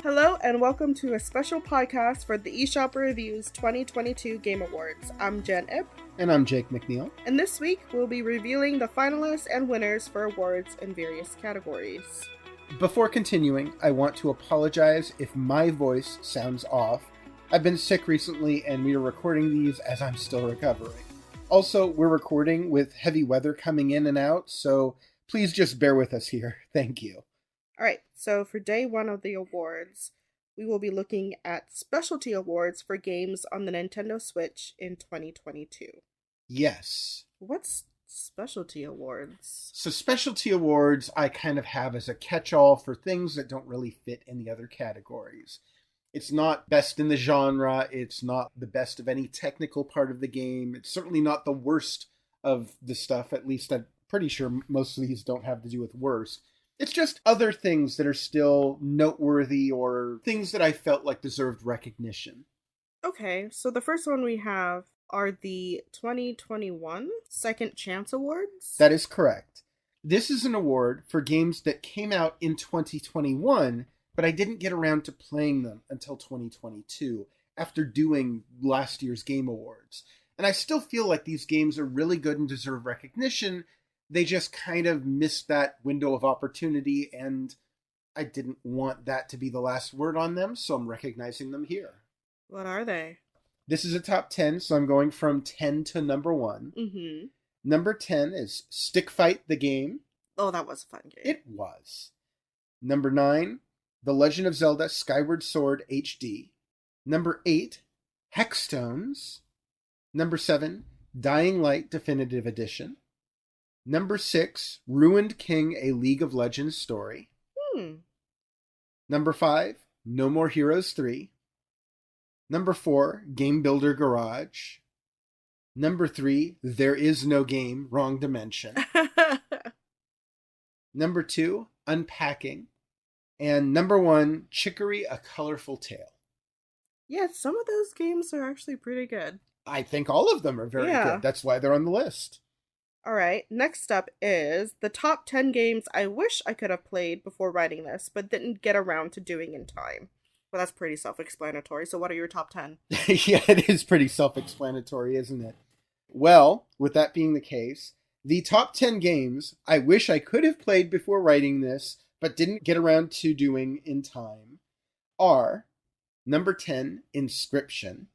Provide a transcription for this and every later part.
Hello and welcome to a special podcast for the eShopperReviews 2022 Game Awards. I'm Jen Ip. And I'm Jake McNeil. And this week we'll be revealing the finalists and winners for awards in various categories. Before continuing, I want to apologize if my voice sounds off. I've been sick recently and we are recording these as I'm still recovering. Also, we're recording with heavy weather coming in and out, so please just bear with us here. Thank you. Alright, so for day one of the awards, we will be looking at specialty awards for games on the Nintendo Switch in 2022. Yes. What's specialty awards? So specialty awards I kind of have as a catch-all for things that don't really fit in the other categories. It's not best in the genre, it's not the best of any technical part of the game, it's certainly not the worst of the stuff, at least I'm pretty sure most of these don't have to do with worst. It's just other things that are still noteworthy or things that I felt like deserved recognition. Okay, so the first one we have are the 2021 Second Chance Awards. That is correct. This is an award for games that came out in 2021, but I didn't get around to playing them until 2022 after doing last year's Game Awards. And I still feel like these games are really good and deserve recognition. They just kind of missed that window of opportunity, and I didn't want that to be the last word on them, so I'm recognizing them here. What are they? This is a top 10, so I'm going from 10 to number 1. Mm-hmm. Number 10 is Stick Fight the Game. Oh, that was a fun game. It was. Number 9, The Legend of Zelda Skyward Sword HD. Number 8, Hexstones. Number 7, Dying Light Definitive Edition. Number 6, Ruined King, A League of Legends Story. Number 5, No More Heroes 3. Number 4, Game Builder Garage. Number 3, There Is No Game, Wrong Dimension. Number 2, Unpacking. And number 1, Chicory, A Colorful Tale. Yeah, some of those games are actually pretty good. I think all of them are very good. That's why they're on the list. Alright, next up is the top 10 games I wish I could have played before writing this, but didn't get around to doing in time. Well, that's pretty self-explanatory, so what are your top 10? Yeah, it is pretty self-explanatory, isn't it? Well, with that being the case, the top 10 games I wish I could have played before writing this, but didn't get around to doing in time, are number 10, Inscription.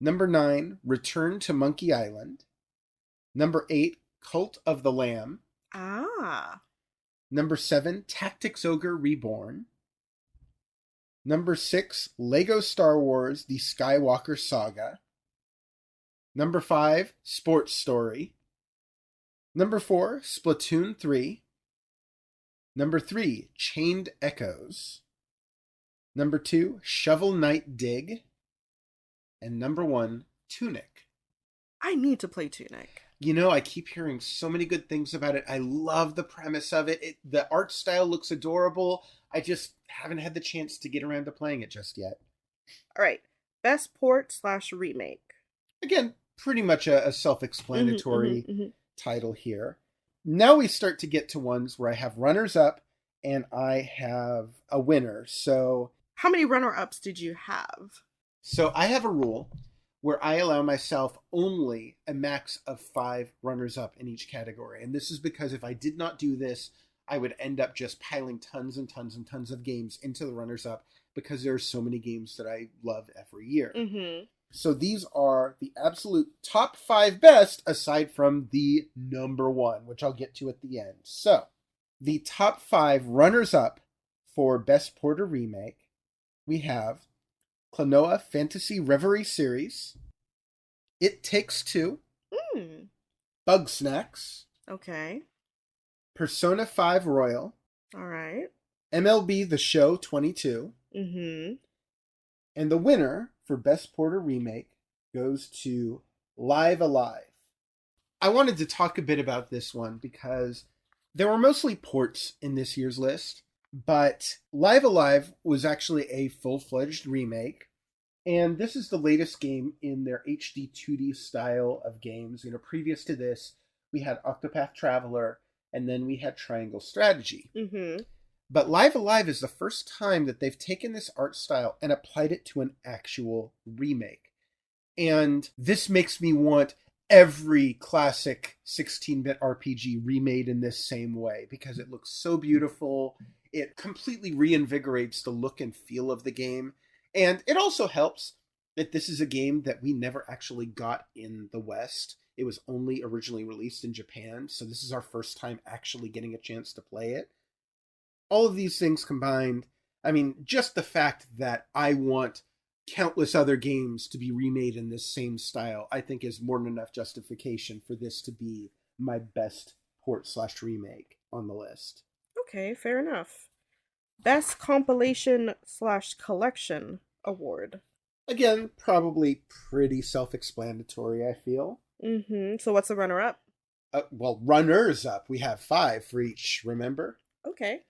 Number 9, Return to Monkey Island. Number 8, Cult of the Lamb. Number 7, Tactics Ogre Reborn. Number 6, Lego Star Wars The Skywalker Saga. Number 5, Sports Story. Number 4, Splatoon 3. Number 3, Chained Echoes. Number 2, Shovel Knight Dig. And number 1, Tunic. I need to play Tunic. You know, I keep hearing so many good things about it. I love the premise of it. The art style looks adorable. I just haven't had the chance to get around to playing it just yet. Alright, best port/remake. Again, pretty much a self-explanatory title here. Now we start to get to ones where I have runners-up and I have a winner. So, how many runner-ups did you have? So I have a rule where I allow myself only a max of 5 runners-up in each category. And this is because if I did not do this, I would end up just piling tons and tons and tons of games into the runners-up because there are so many games that I love every year. So these are the absolute top 5 best aside from the number 1, which I'll get to at the end. So the top 5 runners-up for Best Port or Remake, we have Klonoa Fantasy Reverie Series, It Takes Two, Bug Snacks, okay, Persona 5 Royal, alright, MLB The Show 22, and the winner for Best Port or Remake goes to Live Alive. I wanted to talk a bit about this one because there were mostly ports in this year's list. But Live Alive was actually a full-fledged remake, and this is the latest game in their HD 2D style of games. You know, previous to this, we had Octopath Traveler, and then we had Triangle Strategy. But Live Alive is the first time that they've taken this art style and applied it to an actual remake. And this makes me want every classic 16-bit RPG remade in this same way because it looks so beautiful. It completely reinvigorates the look and feel of the game. And it also helps that this is a game that we never actually got in the West. It was only originally released in Japan, so this is our first time actually getting a chance to play it. All of these things combined, I mean, just the fact that I want countless other games to be remade in this same style, I think is more than enough justification for this to be my best port/remake on the list. Okay, fair enough. Best compilation/collection award. Again, probably pretty self-explanatory, I feel. So what's the runner-up? Well, runners-up. We have 5 for each, remember? Okay.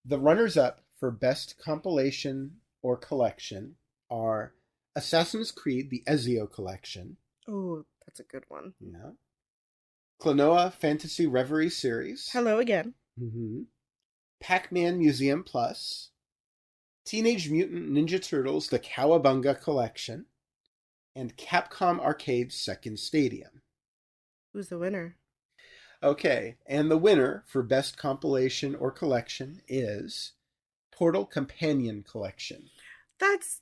The runners-up for best compilation or collection are Assassin's Creed, the Ezio Collection. Oh, that's a good one. Yeah. Klonoa Fantasy Reverie Series. Hello again. Pac-Man Museum Plus. Teenage Mutant Ninja Turtles, the Cowabunga Collection. And Capcom Arcade's Second Stadium. Who's the winner? Okay, and the winner for best compilation or collection is Portal Companion Collection. That's...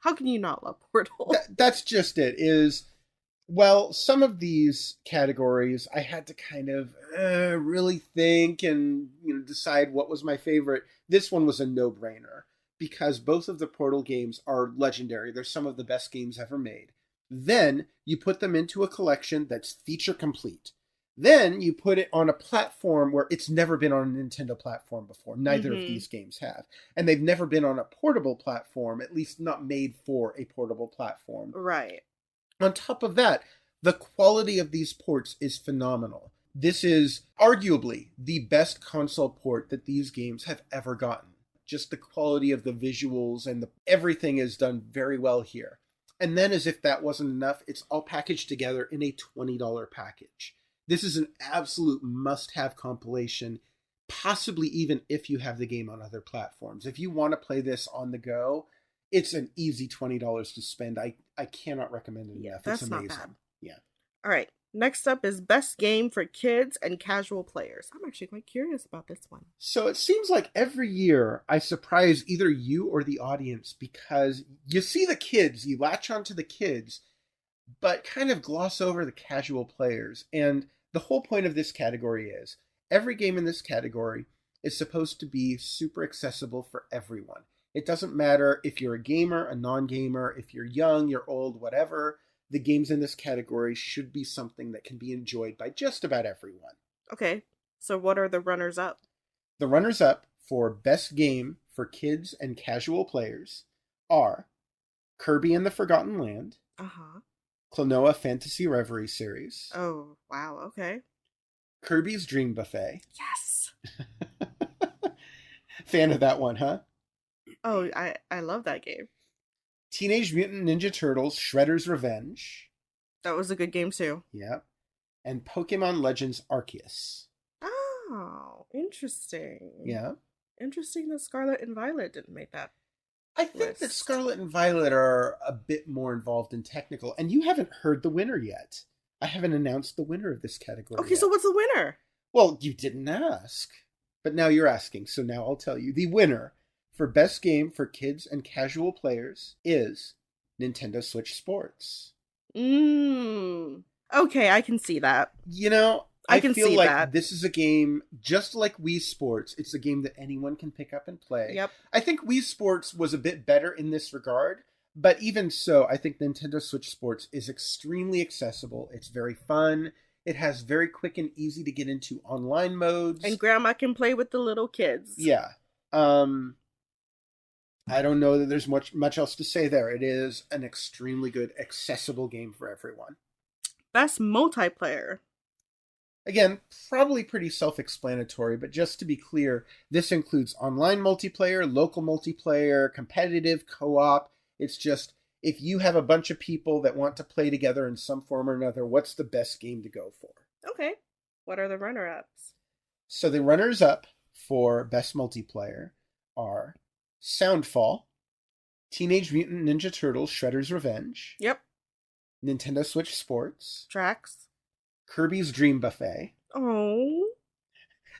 How can you not love Portal? That's just it. Well, some of these categories I had to kind of really think and decide what was my favorite. This one was a no-brainer because both of the Portal games are legendary. They're some of the best games ever made. Then you put them into a collection that's feature complete. Then you put it on a platform where it's never been on a Nintendo platform before. Neither of these games have. And they've never been on a portable platform, at least not made for a portable platform. Right. On top of that, the quality of these ports is phenomenal. This is arguably the best console port that these games have ever gotten. Just the quality of the visuals and everything is done very well here. And then, as if that wasn't enough, it's all packaged together in a $20 package. This is an absolute must-have compilation, possibly even if you have the game on other platforms. If you want to play this on the go, it's an easy $20 to spend. I cannot recommend it enough. That's it's amazing. not bad. Yeah. All right. Next up is best game for kids and casual players. I'm actually quite curious about this one. So it seems like every year I surprise either you or the audience because you see the kids, you latch onto the kids, but kind of gloss over the casual players. And the whole point of this category is every game in this category is supposed to be super accessible for everyone. It doesn't matter if you're a gamer, a non-gamer, if you're young, you're old, whatever. The games in this category should be something that can be enjoyed by just about everyone. Okay, so what are the runners-up? The runners-up for best game for kids and casual players are Kirby and the Forgotten Land, Klonoa Fantasy Reverie Series. Oh, wow, okay. Kirby's Dream Buffet. Yes! Fan of that one, huh? Oh, I love that game. Teenage Mutant Ninja Turtles Shredder's Revenge. That was a good game too. Yep. And Pokemon Legends Arceus. Oh, interesting. Yeah. Interesting that Scarlet and Violet didn't make that. I think that Scarlet and Violet are a bit more involved in technical, and you haven't heard the winner yet. I haven't announced the winner of this category Okay, yet. so what's the winner? Well, you didn't ask. But now you're asking, so now I'll tell you. The winner for best game for kids and casual players is Nintendo Switch Sports. Okay, I can see that. I can feel like that. This is a game, just like Wii Sports, it's a game that anyone can pick up and play. Yep. I think Wii Sports was a bit better in this regard, but even so, I think Nintendo Switch Sports is extremely accessible. It's very fun. It has very quick and easy to get into online modes. And Grandma can play with the little kids. Yeah. I don't know that there's much else to say there. It is an extremely good, accessible game for everyone. Best multiplayer. Again, probably pretty self-explanatory, but just to be clear, this includes online multiplayer, local multiplayer, competitive, co-op. It's just, if you have a bunch of people that want to play together in some form or another, what's the best game to go for? Okay. What are the runner-ups? So the runners-up for Best Multiplayer are Soundfall, Teenage Mutant Ninja Turtles Shredder's Revenge, Yep. Nintendo Switch Sports, Tracks. Kirby's Dream Buffet. Oh.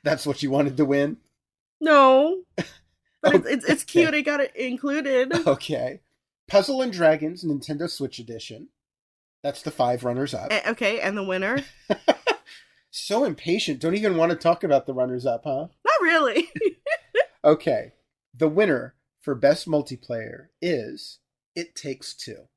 That's what you wanted to win? No. But Oh, it's cute. I got it included. Okay. Puzzle and Dragons Nintendo Switch Edition. That's the 5 runners-up. Okay, and the winner? So impatient. Don't even want to talk about the runners-up, huh? Not really. Okay. The winner for Best Multiplayer is It Takes Two.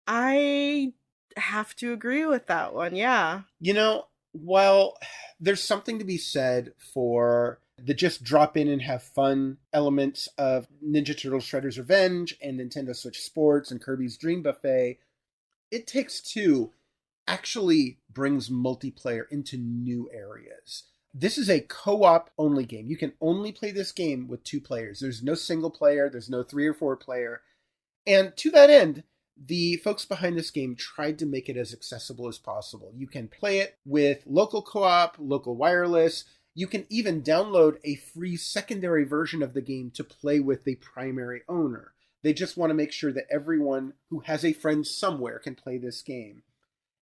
I have to agree with that one, yeah. You know, while there's something to be said for the just drop in and have fun elements of Ninja Turtles Shredder's Revenge and Nintendo Switch Sports and Kirby's Dream Buffet, It Takes Two actually brings multiplayer into new areas. This is a co-op only game. You can only play this game with 2 players. There's no single player, there's no 3 or 4 player. And to that end, the folks behind this game tried to make it as accessible as possible. You can play it with local co-op, local wireless. You can even download a free secondary version of the game to play with the primary owner. They just want to make sure that everyone who has a friend somewhere can play this game.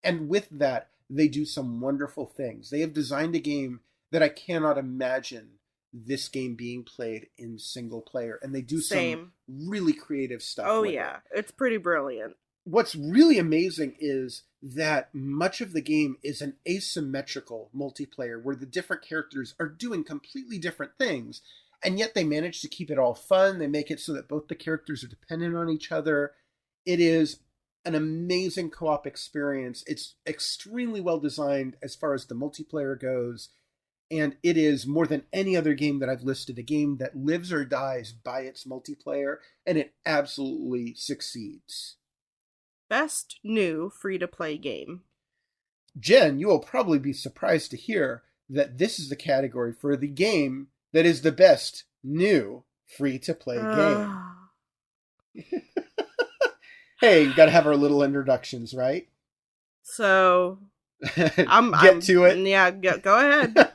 And with that, they do some wonderful things. They have designed a game that I cannot imagine this game being played in single player. And they do some really creative stuff. Oh, yeah. It's pretty brilliant. What's really amazing is that much of the game is an asymmetrical multiplayer where the different characters are doing completely different things. And yet they manage to keep it all fun. They make it so that both the characters are dependent on each other. It is an amazing co-op experience. It's extremely well designed as far as the multiplayer goes. And it is, more than any other game that I've listed, a game that lives or dies by its multiplayer, and it absolutely succeeds. Best new free-to-play game. Jen, you will probably be surprised to hear that this is the category for the game that is the best new free-to-play game. Hey, we got to have our little introductions, right? So, I'm to it. Yeah, go ahead.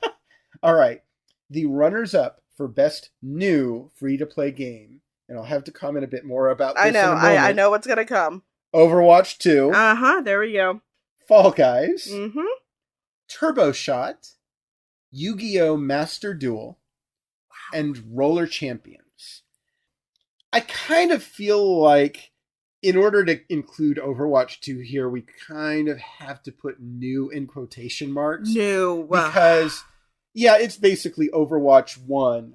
All right. The runners-up for best new free-to-play game, and I'll have to comment a bit more about this in a moment. I know what's gonna come. Overwatch 2. There we go. Fall Guys. Mm-hmm. Turbo Shot. Yu-Gi-Oh! Master Duel. And Roller Champions. I kind of feel like in order to include Overwatch 2 here, we kind of have to put new in quotation marks. New. Because, yeah, it's basically Overwatch 1.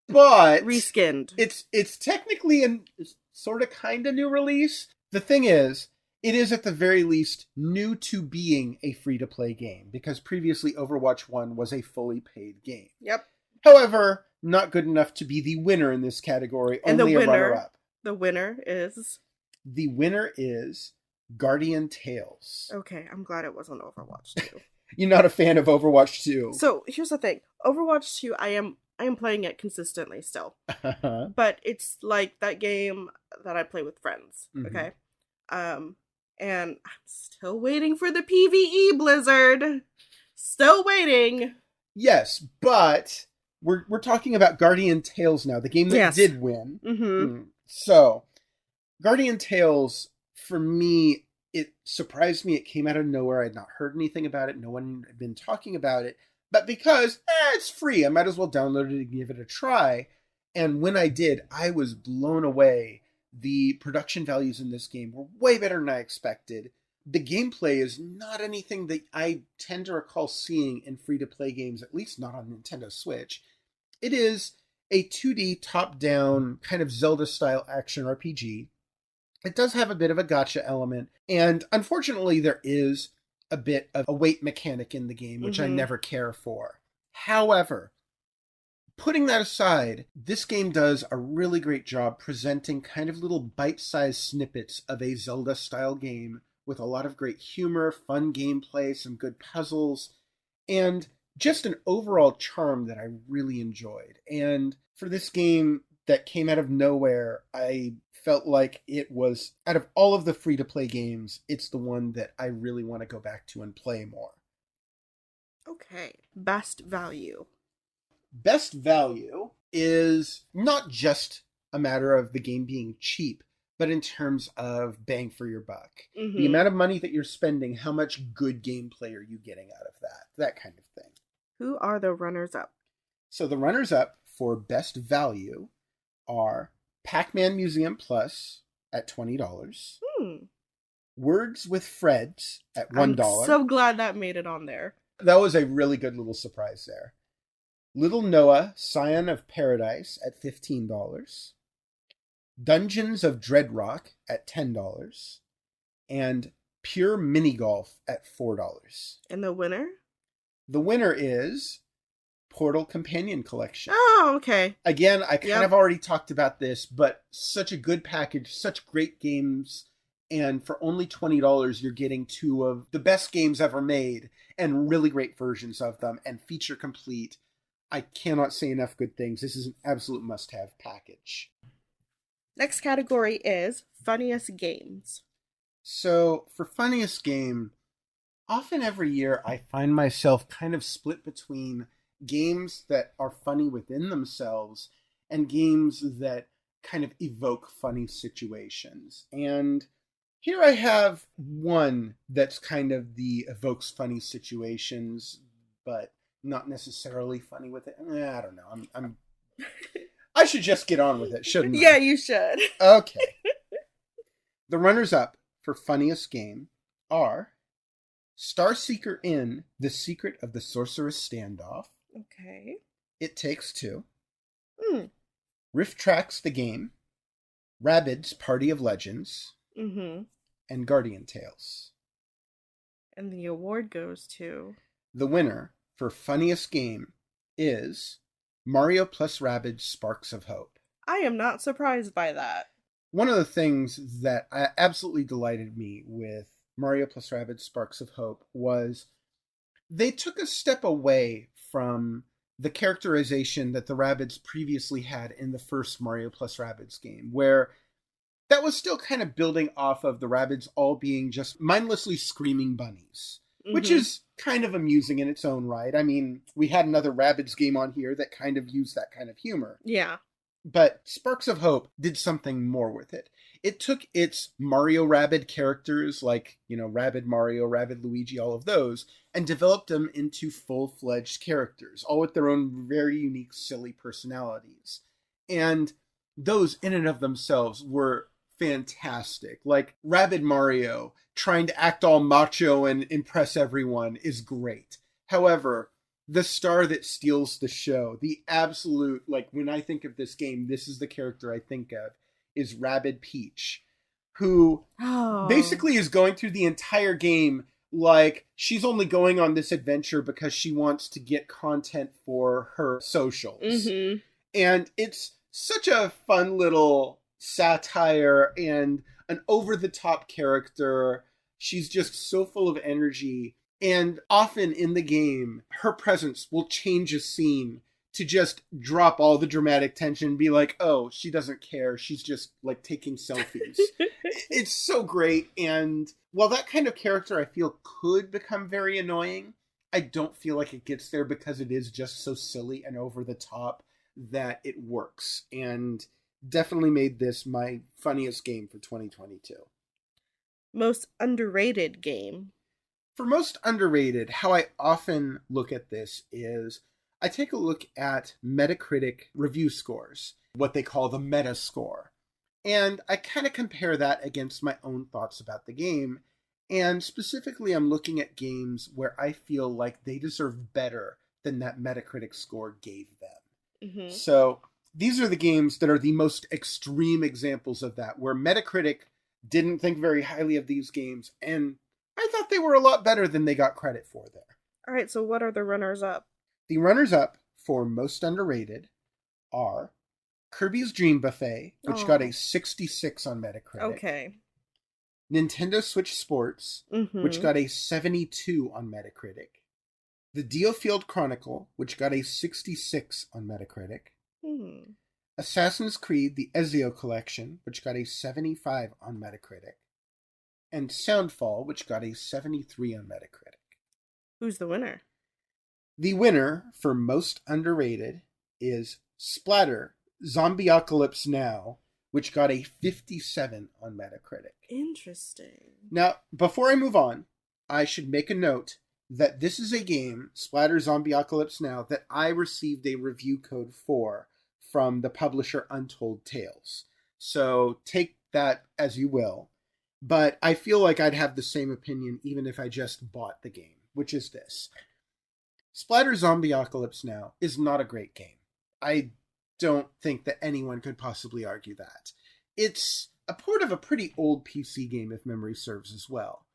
But reskinned. It's technically a sort of kind of new release. The thing is, it is at the very least new to being a free-to-play game, because previously Overwatch 1 was a fully paid game. Yep. However, not good enough to be the winner in this category, and only a runner-up. The winner is? The winner is Guardian Tales. Okay, I'm glad it wasn't Overwatch 2. You're not a fan of Overwatch 2. So, here's the thing. Overwatch 2, I am playing it consistently still. But it's like that game that I play with friends, okay? And I'm still waiting for the PvE Blizzard. Still waiting. Yes, but we're talking about Guardian Tales now, the game that did win. So, Guardian Tales, for me, it surprised me. It came out of nowhere. I had not heard anything about it. No one had been talking about it. But because it's free, I might as well download it and give it a try. And when I did, I was blown away. The production values in this game were way better than I expected. The gameplay is not anything that I tend to recall seeing in free-to-play games, at least not on Nintendo Switch. It is a 2D top-down kind of Zelda-style action RPG. It does have a bit of a gacha element, and unfortunately there is a bit of a weight mechanic in the game, which I never care for. However, putting that aside, this game does a really great job presenting kind of little bite-sized snippets of a Zelda-style game with a lot of great humor, fun gameplay, some good puzzles, and just an overall charm that I really enjoyed. And for this game that came out of nowhere, I felt like it was, out of all of the free-to-play games, it's the one that I really want to go back to and play more. Okay. Best value. best value is not just a matter of the game being cheap, but in terms of bang for your buck. Mm-hmm. The amount of money that you're spending, how much good gameplay are you getting out of that kind of thing. Who are the runners-up? So the runners-up for best value are Pac-Man Museum Plus at $20. Words with Freds at $1. I'm so glad that made it on there. That was a really good little surprise there. Little Noah, Scion of Paradise at $15. Dungeons of Dreadrock at $10. And Pure Mini Golf at $4. And the winner? The winner is Portal Companion Collection. Oh, okay. Again, I kind of already talked about this, but such a good package, such great games, and for only $20, you're getting two of the best games ever made, and really great versions of them, and feature complete. I cannot say enough good things. This is an absolute must-have package. Next category is funniest games. So, for funniest game, often every year I find myself kind of split between games that are funny within themselves and games that kind of evoke funny situations. And here I have one that's kind of the evokes funny situations, but not necessarily funny with it. I don't know. I should just get on with it, shouldn't I? Yeah, you should. Okay. The runners-up for funniest game are Starseeker Inn: The Secret of the Sorceress Standoff. Okay. It Takes Two. Rift Tracks the Game. Rabbids Party of Legends. And Guardian Tales. And the award goes to... The winner for funniest game is Mario plus Rabbids Sparks of Hope. I am not surprised by that. One of the things that absolutely delighted me with Mario plus Rabbids Sparks of Hope was they took a step away from the characterization that the Rabbids previously had in the first Mario plus Rabbids game, where that was still kind of building off of the Rabbids all being just mindlessly screaming bunnies, which is kind of amusing in its own right. I mean, we had another Rabbids game on here that kind of used that kind of humor. Yeah. But Sparks of Hope did something more with it. It took its Mario Rabbid characters, like, Rabbid Mario, Rabbid Luigi, all of those, and developed them into full-fledged characters, all with their own very unique, silly personalities. And those, in and of themselves, were fantastic. Like, Rabbid Mario trying to act all macho and impress everyone is great. However, the star that steals the show, the absolute, when I think of this game, this is the character I think of, is Rabbid Peach, who basically is going through the entire game like she's only going on this adventure because she wants to get content for her socials. And it's such a fun little satire and an over-the-top character. She's just so full of energy. And often in the game, her presence will change a scene to just drop all the dramatic tension and be like, oh, she doesn't care. She's just taking selfies. It's so great. And while that kind of character I feel could become very annoying, I don't feel like it gets there because it is just so silly and over the top that it works. And definitely made this my funniest game for 2022. Most underrated game. For most underrated, how I often look at this is I take a look at Metacritic review scores, what they call the meta score. And I kind of compare that against my own thoughts about the game. And specifically, I'm looking at games where I feel like they deserve better than that Metacritic score gave them. So these are the games that are the most extreme examples of that, where Metacritic didn't think very highly of these games, and I thought they were a lot better than they got credit for there. All right, so what are the runners-up? The runners-up for most underrated are Kirby's Dream Buffet, which got a 66 on Metacritic. Okay. Nintendo Switch Sports, which got a 72 on Metacritic. The Diofield Chronicle, which got a 66 on Metacritic. Assassin's Creed, the Ezio Collection, which got a 75 on Metacritic. And Soundfall, which got a 73 on Metacritic. Who's the winner? The winner for most underrated is Splatter Zombieocalypse Now, which got a 57 on Metacritic. Interesting. Now, before I move on, I should make a note that this is a game, Splatter Zombieocalypse Now, that I received a review code for from the publisher Untold Tales. So take that as you will. But I feel like I'd have the same opinion even if I just bought the game, which is this. Splatter Zombieocalypse Now is not a great game. I don't think that anyone could possibly argue that. It's a port of a pretty old PC game, if memory serves as well.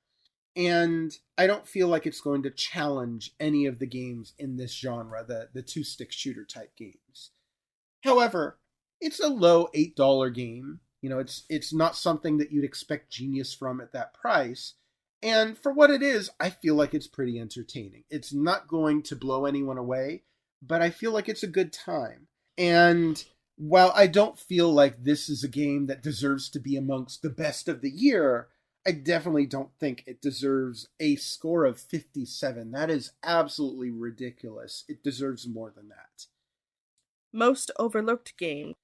And I don't feel like it's going to challenge any of the games in this genre, the two-stick shooter type games. However, it's a low $8 game. You know, it's not something that you'd expect genius from at that price. And for what it is, I feel like it's pretty entertaining. It's not going to blow anyone away, but I feel like it's a good time. And while I don't feel like this is a game that deserves to be amongst the best of the year, I definitely don't think it deserves a score of 57. That is absolutely ridiculous. It deserves more than that. Most overlooked game.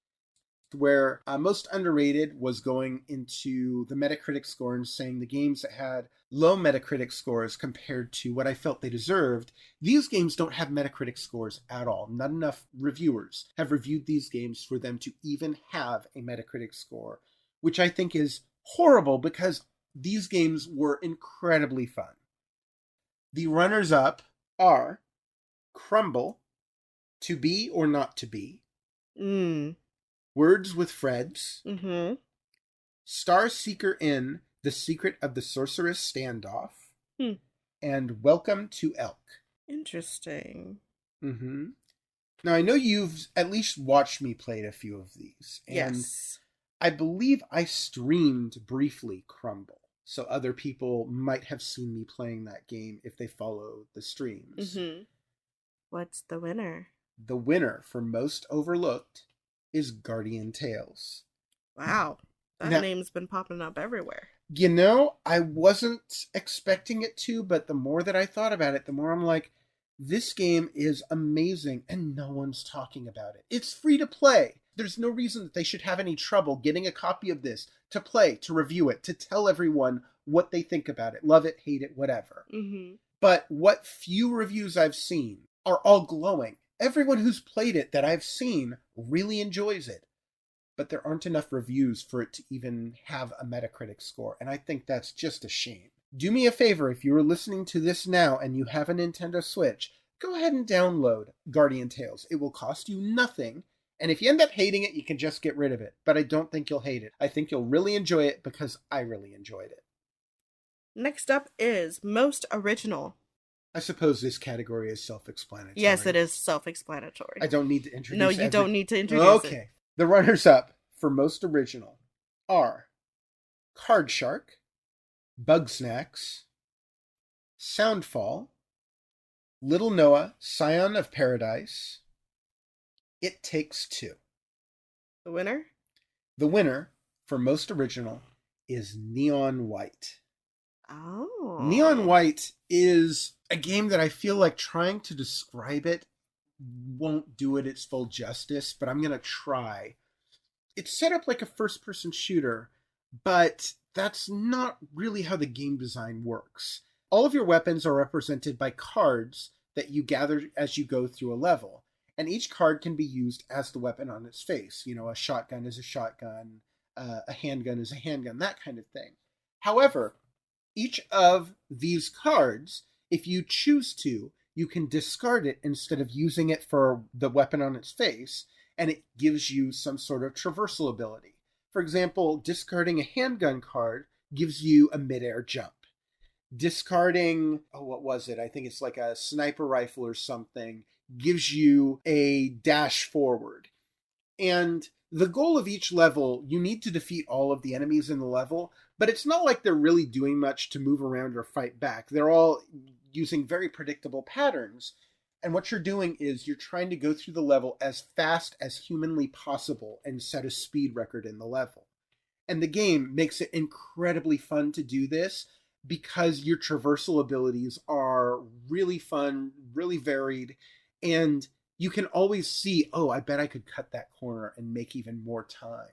Where most underrated was going into the Metacritic score and saying the games that had low Metacritic scores compared to what I felt they deserved. These games don't have Metacritic scores at all. Not enough reviewers have reviewed these games for them to even have a Metacritic score, which I think is horrible because these games were incredibly fun. The runners-up are Crumble, To Be or Not to Be, Words with Freds, Star Seeker Inn, The Secret of the Sorceress Standoff, and Welcome to Elk. Interesting. Now, I know you've at least watched me play a few of these. And yes. I believe I streamed briefly Crumble, so other people might have seen me playing that game if they follow the streams. What's the winner? The winner for most overlooked is Guardian Tales. Wow. That name's been popping up everywhere. You know, I wasn't expecting it to, but the more that I thought about it, the more I'm like, this game is amazing and no one's talking about it. It's free to play. There's no reason that they should have any trouble getting a copy of this to play, to review it, to tell everyone what they think about it. Love it, hate it, whatever. But what few reviews I've seen are all glowing. Everyone who's played it that I've seen really enjoys it. But there aren't enough reviews for it to even have a Metacritic score. And I think that's just a shame. Do me a favor, if you are listening to this now and you have a Nintendo Switch, go ahead and download Guardian Tales. It will cost you nothing. And if you end up hating it, you can just get rid of it. But I don't think you'll hate it. I think you'll really enjoy it because I really enjoyed it. Next up is Most Original. I suppose this category is self-explanatory. Yes, it is self-explanatory. I don't need to introduce No, you don't need to introduce it. Okay. The runners-up for most original are Card Shark, Bug Snacks, Soundfall, Little Noah, Scion of Paradise, It Takes Two. The winner? The winner for most original is Neon White. Oh. Neon White is a game that I feel like trying to describe it won't do it its full justice, but I'm going to try. It's set up like a first-person shooter, but that's not really how the game design works. All of your weapons are represented by cards that you gather as you go through a level, and each card can be used as the weapon on its face. You know, a shotgun is a shotgun, a handgun is a handgun, that kind of thing. However, each of these cards, if you choose to, you can discard it instead of using it for the weapon on its face, and it gives you some sort of traversal ability. For example, discarding a handgun card gives you a midair jump. Discarding, what was it? I think it's like a sniper rifle or something, gives you a dash forward. And the goal of each level, you need to defeat all of the enemies in the level, but it's not like they're really doing much to move around or fight back. They're all using very predictable patterns. And what you're doing is you're trying to go through the level as fast as humanly possible and set a speed record in the level. And the game makes it incredibly fun to do this because your traversal abilities are really fun, really varied, and you can always see, oh, I bet I could cut that corner and make even more time.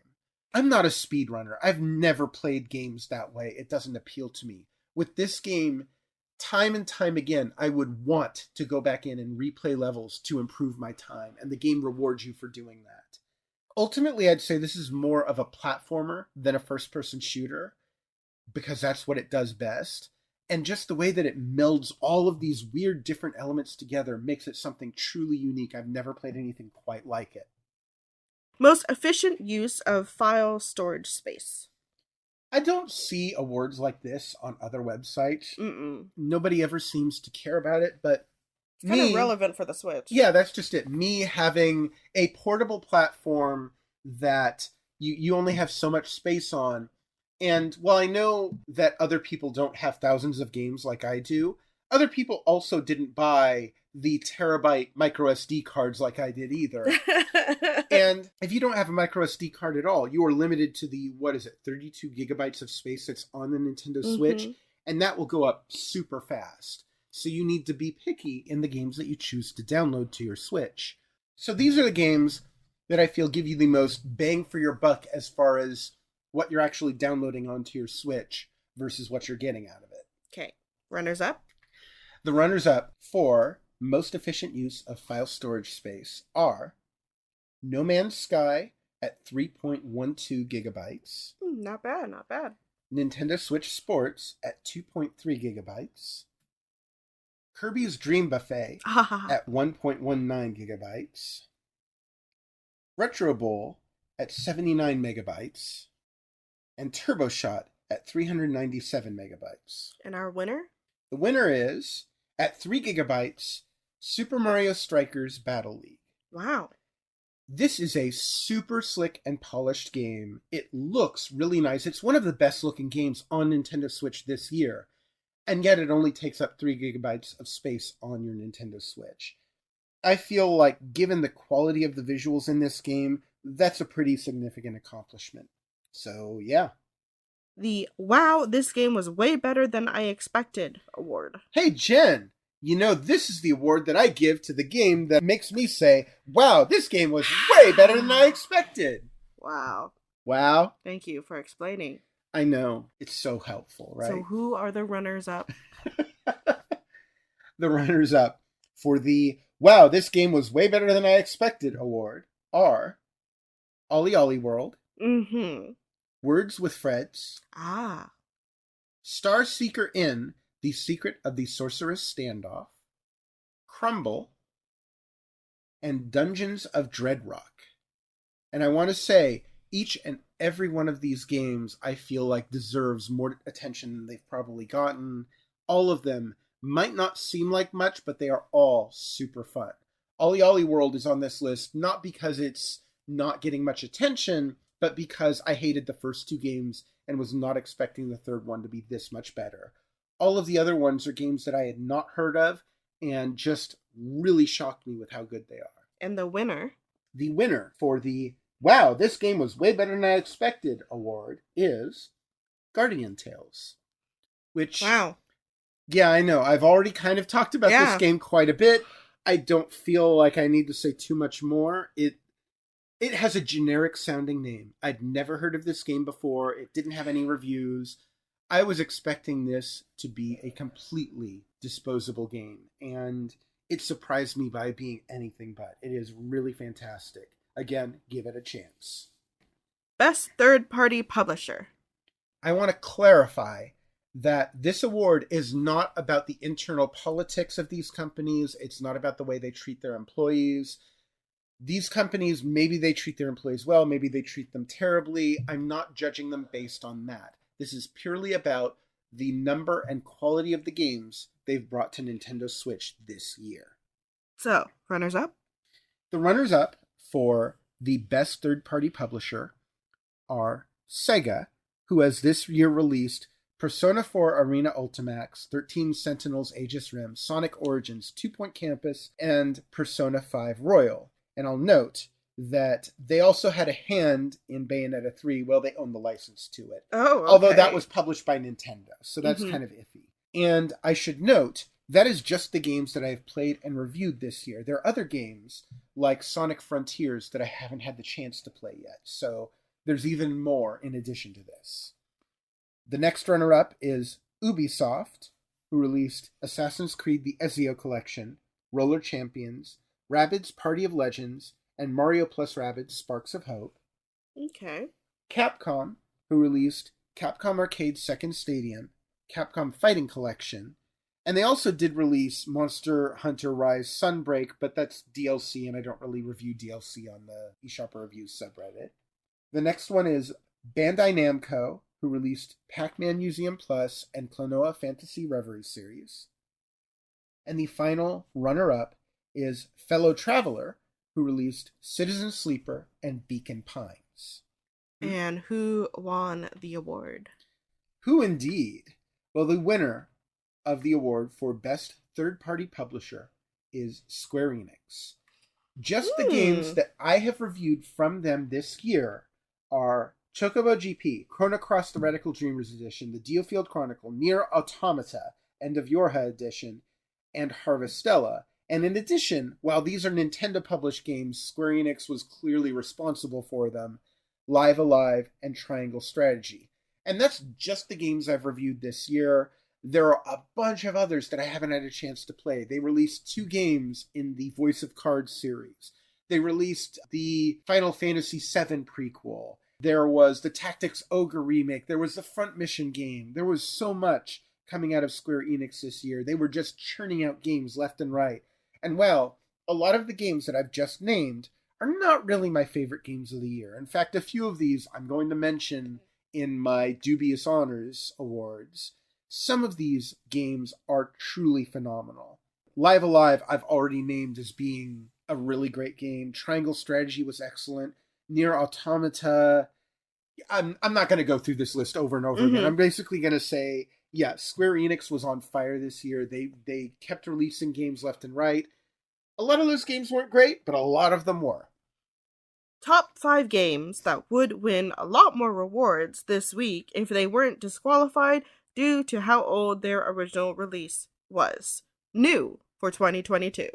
I'm not a speedrunner. I've never played games that way. It doesn't appeal to me. With this game, time and time again, I would want to go back in and replay levels to improve my time, and the game rewards you for doing that. Ultimately, I'd say this is more of a platformer than a first-person shooter, because that's what it does best. And just the way that it melds all of these weird different elements together makes it something truly unique. I've never played anything quite like it. Most efficient use of file storage space. I don't see awards like this on other websites. Mm-mm. Nobody ever seems to care about it, but it's kind of relevant for the Switch. Yeah, that's just it. Me having a portable platform that you only have so much space on. And while I know that other people don't have thousands of games like I do, other people also didn't buy the terabyte micro SD cards like I did either. And if you don't have a micro SD card at all, you are limited to the, 32 gigabytes of space that's on the Nintendo Switch, and that will go up super fast. So you need to be picky in the games that you choose to download to your Switch. So these are the games that I feel give you the most bang for your buck as far as what you're actually downloading onto your Switch versus what you're getting out of it. Okay. Runners up? The runners up for most efficient use of file storage space are No Man's Sky at 3.12 gigabytes. Not bad, not bad. Nintendo Switch Sports at 2.3 gigabytes. Kirby's Dream Buffet at 1.19 gigabytes. Retro Bowl at 79 megabytes. And Turbo Shot at 397 megabytes. And our winner? The winner is, at 3 gigabytes, Super Mario Strikers Battle League. Wow. This is a super slick and polished game. It looks really nice. It's one of the best looking games on Nintendo Switch this year. And yet it only takes up 3 gigabytes of space on your Nintendo Switch. I feel like, given the quality of the visuals in this game, that's a pretty significant accomplishment. So, yeah. The Wow, this game was way better than I expected award. Hey, Jen! You know, this is the award that I give to the game that makes me say, wow, this game was way better than I expected. Wow. Wow. Thank you for explaining. I know. It's so helpful, right? So who are the runners up? The runners up for the wow, this game was way better than I expected award are Ollie Ollie World. Words with Freds. Star Seeker Inn, The Secret of the Sorceress Standoff. Crumble. And Dungeons of Dreadrock. And I want to say, each and every one of these games I feel like deserves more attention than they've probably gotten. All of them might not seem like much, but they are all super fun. Ollie Ollie World is on this list not because it's not getting much attention, but because I hated the first two games and was not expecting the third one to be this much better. All of the other ones are games that I had not heard of and just really shocked me with how good they are. And the winner? The winner for the wow, this game was way better than I expected award is Guardian Tales. Which, wow. Yeah, I know. I've already kind of talked about this game quite a bit. I don't feel like I need to say too much more. It has a generic sounding name. I'd never heard of this game before. It didn't have any reviews. I was expecting this to be a completely disposable game, and it surprised me by being anything but. It is really fantastic. Again, give it a chance. Best third-party publisher. I want to clarify that this award is not about the internal politics of these companies. It's not about the way they treat their employees. These companies, maybe they treat their employees well, maybe they treat them terribly. I'm not judging them based on that. This is purely about the number and quality of the games they've brought to Nintendo Switch this year. So, runners up? The runners up for the best third-party publisher are Sega, who has this year released Persona 4 Arena Ultimax, 13 Sentinels Aegis Rim, Sonic Origins, 2 Point Campus, and Persona 5 Royal. And I'll note that they also had a hand in Bayonetta 3. Well, they own the license to it. Oh, okay. Although that was published by Nintendo, so that's kind of iffy. And I should note That is just the games that I've played and reviewed this year. There are other games, like Sonic Frontiers, that I haven't had the chance to play yet. So there's even more in addition to this. The next runner-up is Ubisoft, who released Assassin's Creed the Ezio Collection, Roller Champions, Rabbids Party of Legends, and Mario plus Rabbids Sparks of Hope. Okay. Capcom, who released Capcom Arcade Second Stadium, Capcom Fighting Collection, and they also did release Monster Hunter Rise Sunbreak, but that's DLC, and I don't really review DLC on the eShopperReviews subreddit. The next one is Bandai Namco, who released Pac-Man Museum Plus and Klonoa Fantasy Reverie series. And the final runner-up is Fellow Traveler, who released Citizen Sleeper and Beacon Pines. And who won the award? Who indeed? Well, the winner of the award for Best Third-Party Publisher is Square Enix. Just the games that I have reviewed from them this year are Chocobo GP, Chrono Cross The Radical Dreamers Edition, the Diofield Chronicle, Nier Automata, End of Yorha Edition, and Harvestella. And in addition, while these are Nintendo-published games, Square Enix was clearly responsible for them, Live Alive and Triangle Strategy. And that's just the games I've reviewed this year. There are a bunch of others that I haven't had a chance to play. They released 2 games in the Voice of Cards series. They released the Final Fantasy VII prequel. There was the Tactics Ogre remake. There was the Front Mission game. There was so much coming out of Square Enix this year. They were just churning out games left and right. And well, a lot of the games that I've just named are not really my favorite games of the year. In fact, a few of these I'm going to mention in my Dubious Honors awards. Some of these games are truly phenomenal. Live Alive I've already named as being a really great game. Triangle Strategy was excellent. Nier Automata. I'm not going to go through this list over and over again. I'm basically going to say, yeah, Square Enix was on fire this year. They kept releasing games left and right. A lot of those games weren't great, but a lot of them were. Top 5 games that would win a lot more rewards this week if they weren't disqualified due to how old their original release was. New for 2022.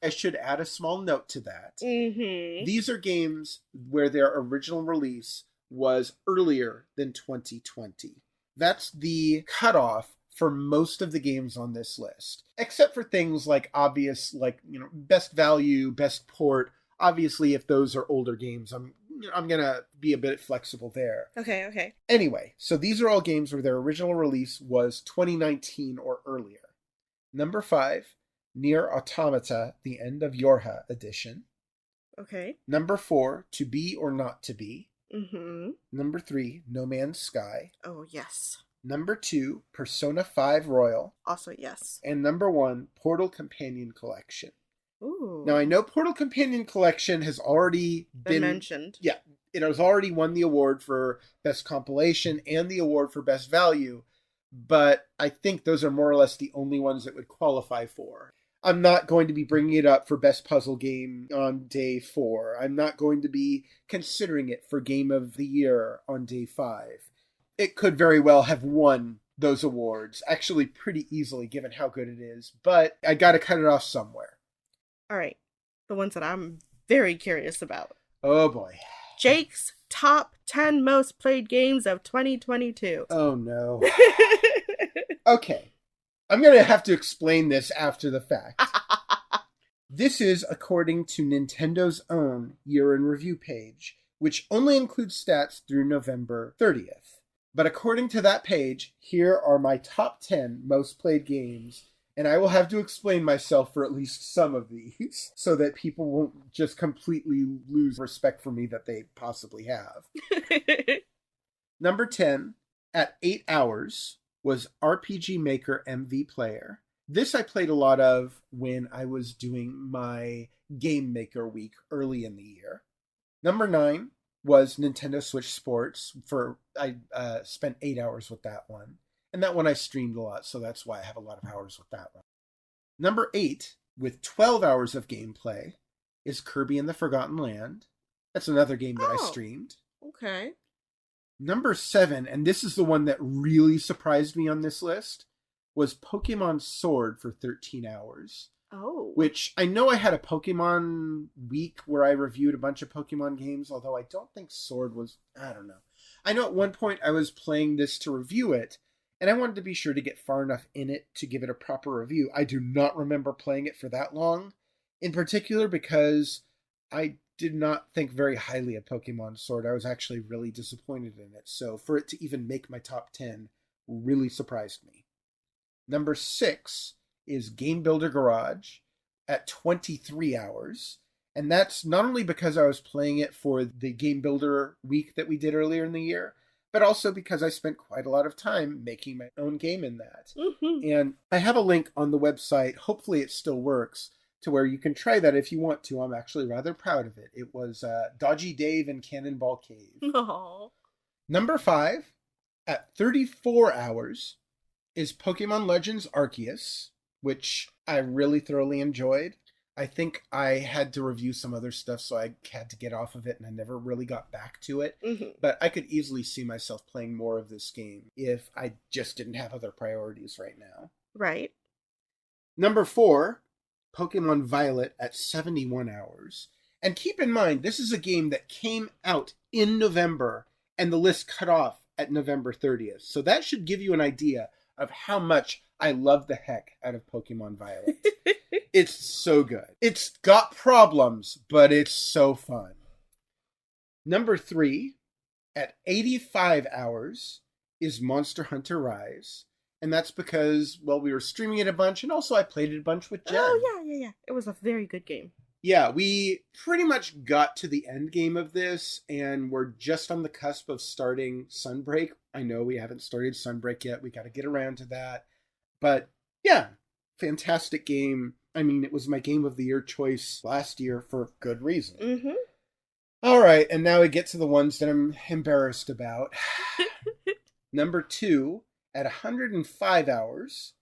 I should add a small note to that. These are games where their original release was earlier than 2020. That's the cutoff for most of the games on this list, except for things like obvious, like, best value, best port. Obviously, if those are older games, I'm gonna be a bit flexible there. Okay. Anyway, so these are all games where their original release was 2019 or earlier. Number 5. Nier Automata, the End of Yorha Edition. Okay. Number 4, To Be or Not to Be. Number 3, No Man's Sky. Oh, yes. Number 2, Persona 5 Royal. Also, yes. And number 1, Portal Companion Collection. Ooh. Now, I know Portal Companion Collection has already been mentioned. Yeah, it has already won the award for Best Compilation and the award for Best Value, but I think those are more or less the only ones that would qualify for. I'm not going to be bringing it up for Best Puzzle Game on day 4. I'm not going to be considering it for Game of the Year on day 5. It could very well have won those awards, actually pretty easily given how good it is, but I gotta cut it off somewhere. All right, the ones that I'm very curious about. Oh boy. Jake's top 10 most played games of 2022. Oh no. Okay. I'm going to have to explain this after the fact. This is according to Nintendo's own year in review page, which only includes stats through November 30th. But according to that page, here are my top 10 most played games, and I will have to explain myself for at least some of these, so that people won't just completely lose respect for me that they possibly have. Number 10, at 8 hours, was RPG Maker MV Player. This I played a lot of when I was doing my Game Maker week early in the year. Number 9 was Nintendo Switch Sports. I spent 8 hours with that one. And that one I streamed a lot, so that's why I have a lot of hours with that one. Number 8, with 12 hours of gameplay, is Kirby and the Forgotten Land. That's another game that I streamed. Okay. Number 7, and this is the one that really surprised me on this list, was Pokemon Sword for 13 hours. Oh. Which I know I had a Pokemon week where I reviewed a bunch of Pokemon games, although I don't think Sword was, I don't know. I know at one point I was playing this to review it, and I wanted to be sure to get far enough in it to give it a proper review. I do not remember playing it for that long, in particular because I did not think very highly of Pokemon Sword. I was actually really disappointed in it, so for it to even make my top 10 really surprised me. Number 6 is Game Builder Garage at 23 hours. And that's not only because I was playing it for the Game Builder week that we did earlier in the year, but also because I spent quite a lot of time making my own game in that. Mm-hmm. And I have a link on the website, hopefully it still works, to where you can try that if you want to. I'm actually rather proud of it. It was Dodgy Dave and Cannonball Cave. Aww. Number 5, at 34 hours, is Pokemon Legends Arceus, which I really thoroughly enjoyed. I think I had to review some other stuff, so I had to get off of it, and I never really got back to it. Mm-hmm. But I could easily see myself playing more of this game if I just didn't have other priorities right now. Right. Number 4, Pokemon Violet at 71 hours. And keep in mind, this is a game that came out in November, and the list cut off at November 30th. So that should give you an idea of how much I love the heck out of Pokemon Violet. It's so good. It's got problems, but it's so fun. Number 3, at 85 hours, is Monster Hunter Rise. And that's because, well, we were streaming it a bunch, and also I played it a bunch with Jen. Oh, yeah. It was a very good game. Yeah, we pretty much got to the end game of this, and we're just on the cusp of starting Sunbreak. I know we haven't started Sunbreak yet. We got to get around to that. But, yeah, fantastic game. I mean, it was my Game of the Year choice last year for good reason. Mm-hmm. All right, and now we get to the ones that I'm embarrassed about. Number 2, at 105 hours,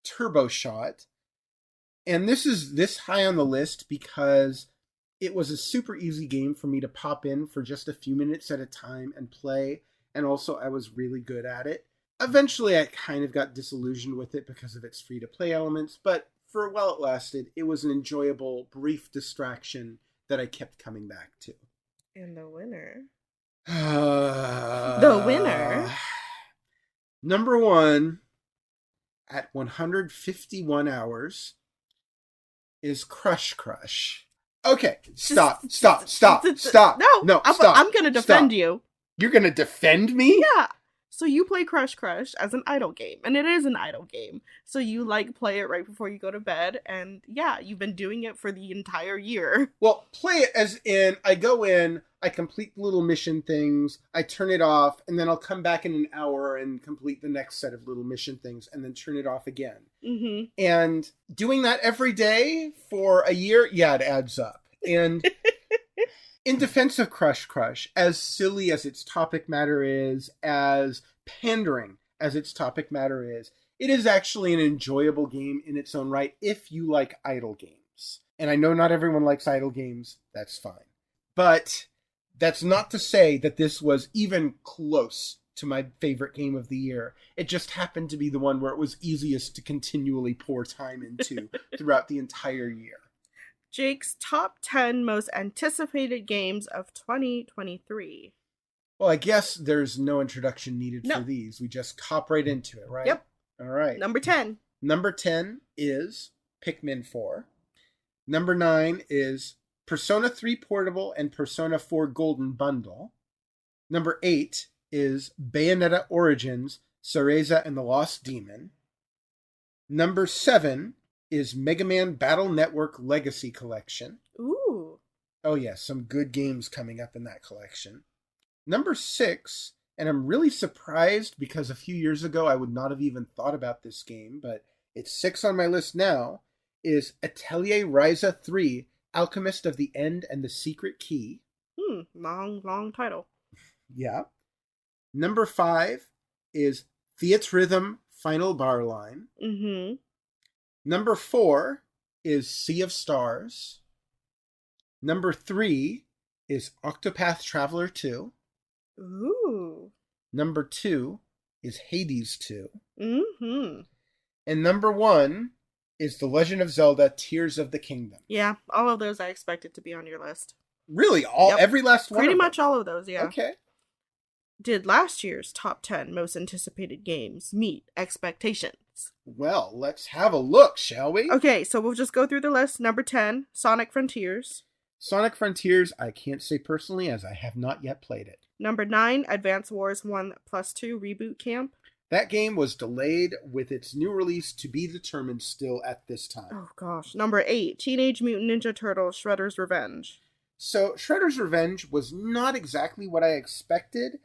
Turbo Shot. And this is this high on the list because it was a super easy game for me to pop in for just a few minutes at a time and play. And also I was really good at it. Eventually I kind of got disillusioned with it because of its free-to-play elements. But for a while it lasted, it was an enjoyable, brief distraction that I kept coming back to. And the winner. The winner. Number 1, at 151 hours, is Crush. Okay, stop. No, stop. I'm gonna defend you. You're gonna defend me? Yeah. So you play Crush as an idle game, and it is an idle game. So you play it right before you go to bed, and yeah, you've been doing it for the entire year. Well, play it as in, I go in, I complete the little mission things, I turn it off, and then I'll come back in an hour and complete the next set of little mission things, and then turn it off again. Mm-hmm. And doing that every day for a year, yeah, it adds up. And in defense of Crush, as silly as its topic matter is, as pandering as its topic matter is, it is actually an enjoyable game in its own right if you like idle games. And I know not everyone likes idle games, that's fine. But that's not to say that this was even close to my favorite game of the year. It just happened to be the one where it was easiest to continually pour time into throughout the entire year. Jake's top 10 most anticipated games of 2023. Well, I guess there's no introduction needed for these. We just hop right into it, right? Yep. All right. Number 10. Number 10 is Pikmin 4. Number 9 is Persona 3 Portable and Persona 4 Golden Bundle. Number 8 is Bayonetta Origins, Cereza and the Lost Demon. Number 7 is Mega Man Battle Network Legacy Collection. Ooh. Oh yeah, some good games coming up in that collection. Number 6, and I'm really surprised because a few years ago I would not have even thought about this game, but it's 6 on my list now, is Atelier Ryza 3, Alchemist of the End and the Secret Key. Long title. Yeah. Number 5 is Theatrhythm Final Bar Line. Mm-hmm. Number 4 is Sea of Stars. Number 3 is Octopath Traveler 2. Ooh. Number 2 is Hades 2. Mm-hmm. And number 1 is The Legend of Zelda Tears of the Kingdom. Yeah, all of those I expected to be on your list. Really? Every last one? Pretty much all of those, yeah. Okay. Did last year's top 10 most anticipated games meet expectations? Well, let's have a look, shall we? Okay, so we'll just go through the list. Number 10, Sonic Frontiers. Sonic Frontiers, I can't say personally as I have not yet played it. Number 9, Advance Wars 1+2 Reboot Camp. That game was delayed with its new release to be determined still at this time. Oh gosh. Number 8, Teenage Mutant Ninja Turtles Shredder's Revenge. So Shredder's Revenge was not exactly what I expected,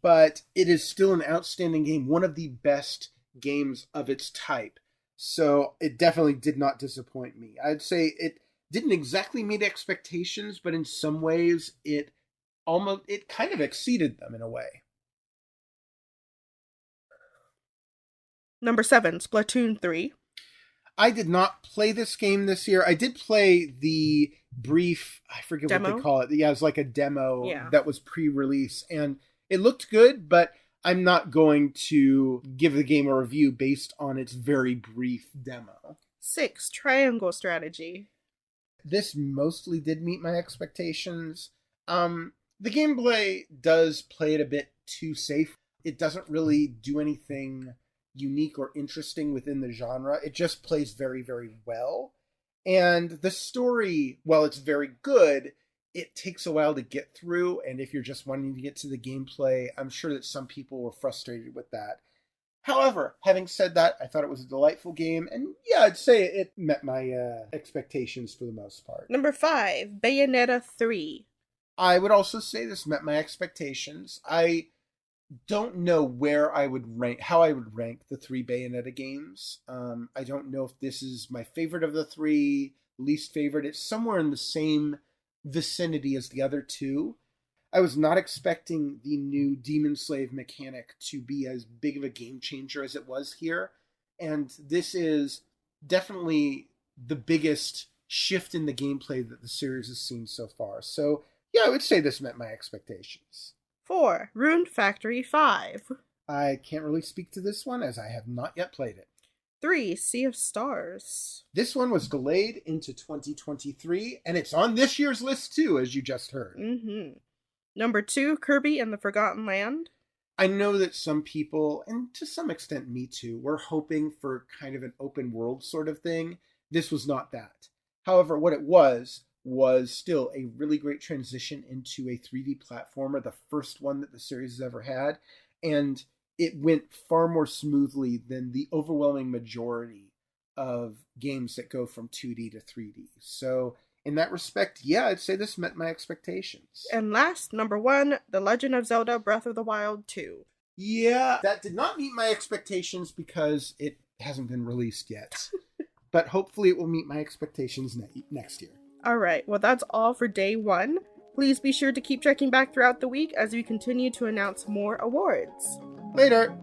but it is still an outstanding game, one of the best games of its type. So it definitely did not disappoint me. I'd say it didn't exactly meet expectations, but in some ways it kind of exceeded them in a way. Number 7, Splatoon 3. I did not play this game this year. I did play the brief, I forget demo? What they call it. Yeah, it was like a demo that was pre-release, and it looked good, but I'm not going to give the game a review based on its very brief demo. 6, Triangle Strategy. This mostly did meet my expectations. The gameplay does play it a bit too safe. It doesn't really do anything unique or interesting within the genre. It just plays very, very well. And the story, while it's very good, it takes a while to get through. And if you're just wanting to get to the gameplay, I'm sure that some people were frustrated with that. However, having said that, I thought it was a delightful game. And yeah, I'd say it met my expectations for the most part. Number 5, Bayonetta 3. I would also say this met my expectations. I don't know how I would rank the 3 Bayonetta games. I don't know if this is my favorite of the 3, least favorite. It's somewhere in the same vicinity as the other 2. I was not expecting the new Demon Slave mechanic to be as big of a game changer as it was here. And this is definitely the biggest shift in the gameplay that the series has seen so far. So yeah, I would say this met my expectations. 4, Rune Factory 5. I can't really speak to this one as I have not yet played it. 3, Sea of Stars. This one was delayed into 2023, and it's on this year's list too, as you just heard. Mm-hmm. Number 2, Kirby and the Forgotten Land. I know that some people, and to some extent me too, were hoping for kind of an open world sort of thing. This was not that. However, what it was still a really great transition into a 3D platformer, the first one that the series has ever had, and it went far more smoothly than the overwhelming majority of games that go from 2D to 3D. So in that respect, yeah, I'd say this met my expectations. And last, number 1, The Legend of Zelda Breath of the Wild 2. Yeah, that did not meet my expectations because it hasn't been released yet. But hopefully it will meet my expectations next year. Alright, well that's all for day 1. Please be sure to keep checking back throughout the week as we continue to announce more awards. Later!